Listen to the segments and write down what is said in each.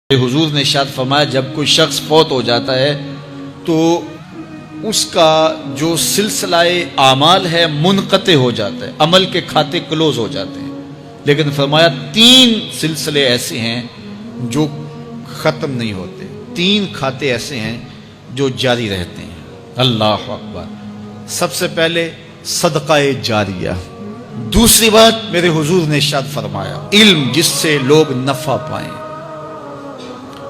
حضور نے ارشاد فرمایا جب کوئی شخص فوت ہو جاتا ہے تو اس کا جو سلسلہ اعمال ہے منقطع ہو جاتا ہے، عمل کے کھاتے کلوز ہو جاتے ہیں، لیکن فرمایا 3 سلسلے ایسے ہیں جو ختم نہیں ہوتے، 3 کھاتے ایسے ہیں جو جاری رہتے ہیں۔ اللہ اکبر۔ سب سے پہلے صدقہ جاریہ، دوسری بات میرے حضور نے ارشاد فرمایا علم جس سے لوگ نفع پائیں۔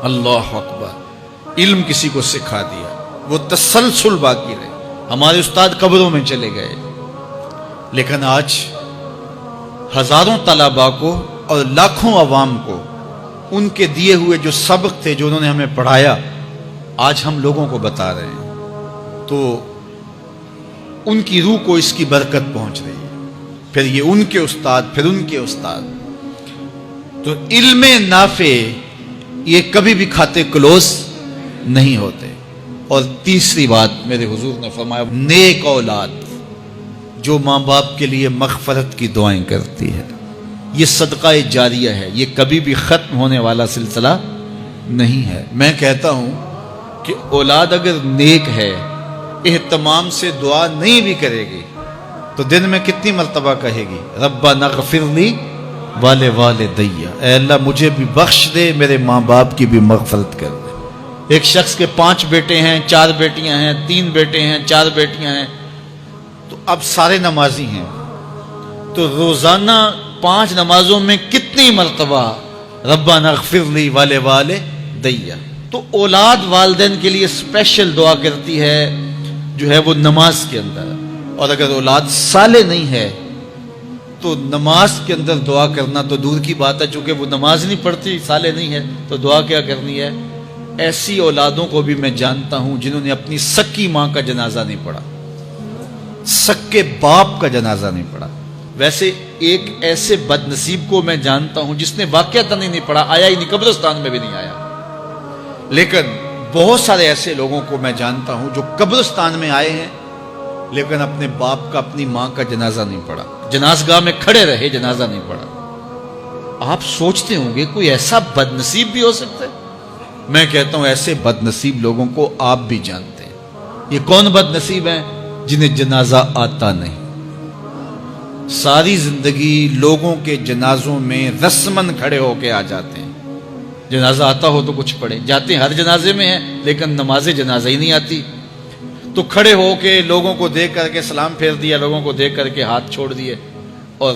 اللہ اکبر۔ علم کسی کو سکھا دیا، وہ تسلسل باقی رہے۔ ہمارے استاد قبروں میں چلے گئے، لیکن آج ہزاروں طلباء کو اور لاکھوں عوام کو ان کے دیے ہوئے جو سبق تھے جو انہوں نے ہمیں پڑھایا آج ہم لوگوں کو بتا رہے ہیں، تو ان کی روح کو اس کی برکت پہنچ رہی ہے۔ پھر یہ ان کے استاد، پھر ان کے استاد۔ تو علم نافع یہ کبھی بھی کھاتے کلوز نہیں ہوتے۔ اور تیسری بات میرے حضور نے فرمایا نیک اولاد جو ماں باپ کے لیے مغفرت کی دعائیں کرتی ہے، یہ صدقہ جاریہ ہے، یہ کبھی بھی ختم ہونے والا سلسلہ نہیں ہے۔ میں کہتا ہوں کہ اولاد اگر نیک ہے، اہتمام سے دعا نہیں بھی کرے گی تو دن میں کتنی مرتبہ کہے گی ربنا اغفر لی والدی، اے اللہ مجھے بھی بخش دے، میرے ماں باپ کی بھی مغفرت کر دے۔ ایک شخص کے 5 بیٹے ہیں، 4 بیٹیاں ہیں، 3 بیٹے ہیں، 4 بیٹیاں ہیں، تو اب سارے نمازی ہیں، تو روزانہ 5 نمازوں میں کتنی مرتبہ ربنا اغفر لی والدی۔ تو اولاد والدین کے لیے اسپیشل دعا کرتی ہے جو ہے وہ نماز کے اندر، اور اگر اولاد صالح نہیں ہے تو نماز کے اندر دعا کرنا تو دور کی بات ہے، چونکہ وہ نماز نہیں پڑھتی، صالح نہیں ہے، تو دعا کیا کرنی ہے۔ ایسی اولادوں کو بھی میں جانتا ہوں جنہوں نے اپنی سکی ماں کا جنازہ نہیں پڑھا، سکے باپ کا جنازہ نہیں پڑھا۔ ویسے ایک ایسے بد نصیب کو میں جانتا ہوں جس نے واقعتاً نہیں پڑھا، آیا ہی نہیں، قبرستان میں بھی نہیں آیا، لیکن بہت سارے ایسے لوگوں کو میں جانتا ہوں جو قبرستان میں آئے ہیں لیکن اپنے باپ کا، اپنی ماں کا جنازہ نہیں پڑھا، جنازگاہ میں کھڑے رہے، جنازہ نہیں پڑھا۔ آپ سوچتے ہوں گے کوئی ایسا بد نصیب بھی ہو سکتا ہے؟ میں کہتا ہوں ایسے بد نصیب لوگوں کو آپ بھی جانتے ہیں۔ یہ کون بد نصیب ہیں؟ جنہیں جنازہ آتا نہیں، ساری زندگی لوگوں کے جنازوں میں رسماً کھڑے ہو کے آ جاتے ہیں۔ جنازہ آتا ہو تو کچھ پڑھے، جاتے ہیں ہر جنازے میں ہیں لیکن نماز جنازہ ہی نہیں آتی، تو کھڑے ہو کے لوگوں کو دیکھ کر کے سلام پھیر دیا، لوگوں کو دیکھ کر کے ہاتھ چھوڑ دیے، اور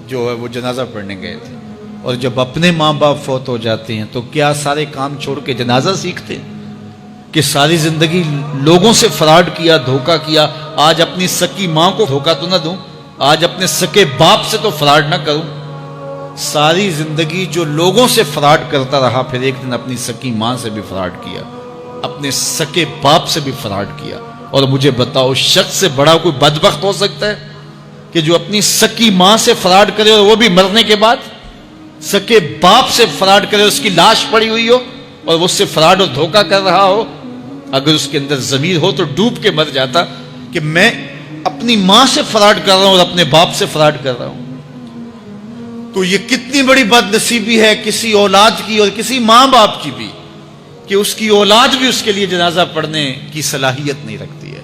جو ہے وہ جنازہ پڑھنے گئے تھے۔ اور جب اپنے ماں باپ فوت ہو جاتے ہیں تو کیا سارے کام چھوڑ کے جنازہ سیکھتے ہیں کہ ساری زندگی لوگوں سے فراڈ کیا، دھوکہ کیا، آج اپنی سکی ماں کو دھوکہ تو نہ دوں، آج اپنے سکے باپ سے تو فراڈ نہ کروں۔ ساری زندگی جو لوگوں سے فراڈ کرتا رہا، پھر ایک دن اپنی سکی ماں سے بھی فراڈ کیا، اپنے سکے باپ سے بھی فراڈ کیا۔ اور مجھے بتاؤ شخص سے بڑا کوئی بدبخت ہو سکتا ہے کہ جو اپنی سکی ماں سے فراڈ کرے اور وہ بھی مرنے کے بعد، سکے باپ سے فراڈ کرے، اس کی لاش پڑی ہوئی ہو اور وہ اس سے فراڈ اور دھوکہ کر رہا ہو؟ اگر اس کے اندر ضمیر ہو تو ڈوب کے مر جاتا کہ میں اپنی ماں سے فراڈ کر رہا ہوں اور اپنے باپ سے فراڈ کر رہا ہوں۔ تو یہ کتنی بڑی بد نصیبی ہے کسی اولاد کی اور کسی ماں باپ کی بھی کہ اس کی اولاد بھی اس کے لیے جنازہ پڑھنے کی صلاحیت نہیں رکھتی ہے۔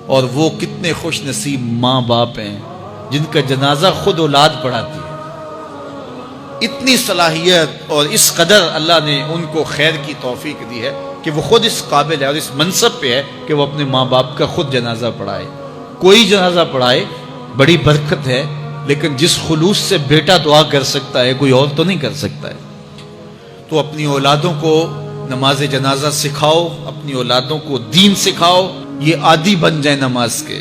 اور وہ کتنے خوش نصیب ماں باپ ہیں جن کا جنازہ خود اولاد پڑھاتی ہے۔ اتنی صلاحیت اور اس قدر اللہ نے ان کو خیر کی توفیق دی ہے کہ وہ خود اس قابل ہے اور اس منصب پہ ہے کہ وہ اپنے ماں باپ کا خود جنازہ پڑھائے۔ کوئی جنازہ پڑھائے بڑی برکت ہے، لیکن جس خلوص سے بیٹا دعا کر سکتا ہے کوئی اور تو نہیں کر سکتا ہے۔ تو اپنی اولادوں کو نماز جنازہ سکھاؤ، اپنی اولادوں کو دین سکھاؤ، یہ عادی بن جائے نماز کے،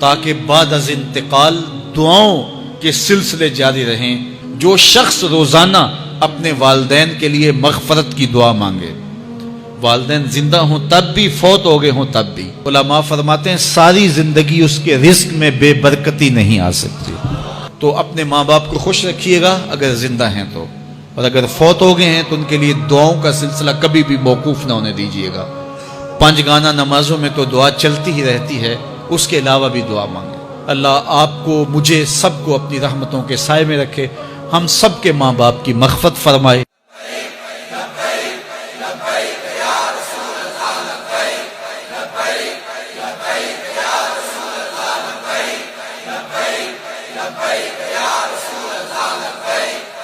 تاکہ بعد از انتقال دعاؤں کے سلسلے جاری رہیں۔ جو شخص روزانہ اپنے والدین کے لیے مغفرت کی دعا مانگے، والدین زندہ ہوں تب بھی، فوت ہو گئے ہوں تب بھی، علماء فرماتے ہیں ساری زندگی اس کے رزق میں بے برکتی نہیں آ سکتی۔ تو اپنے ماں باپ کو خوش رکھیے گا اگر زندہ ہیں تو، اور اگر فوت ہو گئے ہیں تو ان کے لیے دعاؤں کا سلسلہ کبھی بھی موقوف نہ ہونے دیجیے گا۔ 5 گانا نمازوں میں تو دعا چلتی ہی رہتی ہے، اس کے علاوہ بھی دعا مانگیں۔ اللہ آپ کو، مجھے، سب کو اپنی رحمتوں کے سائے میں رکھے، ہم سب کے ماں باپ کی مغفرت فرمائے۔ لبیک یا رسول اللہ لبیک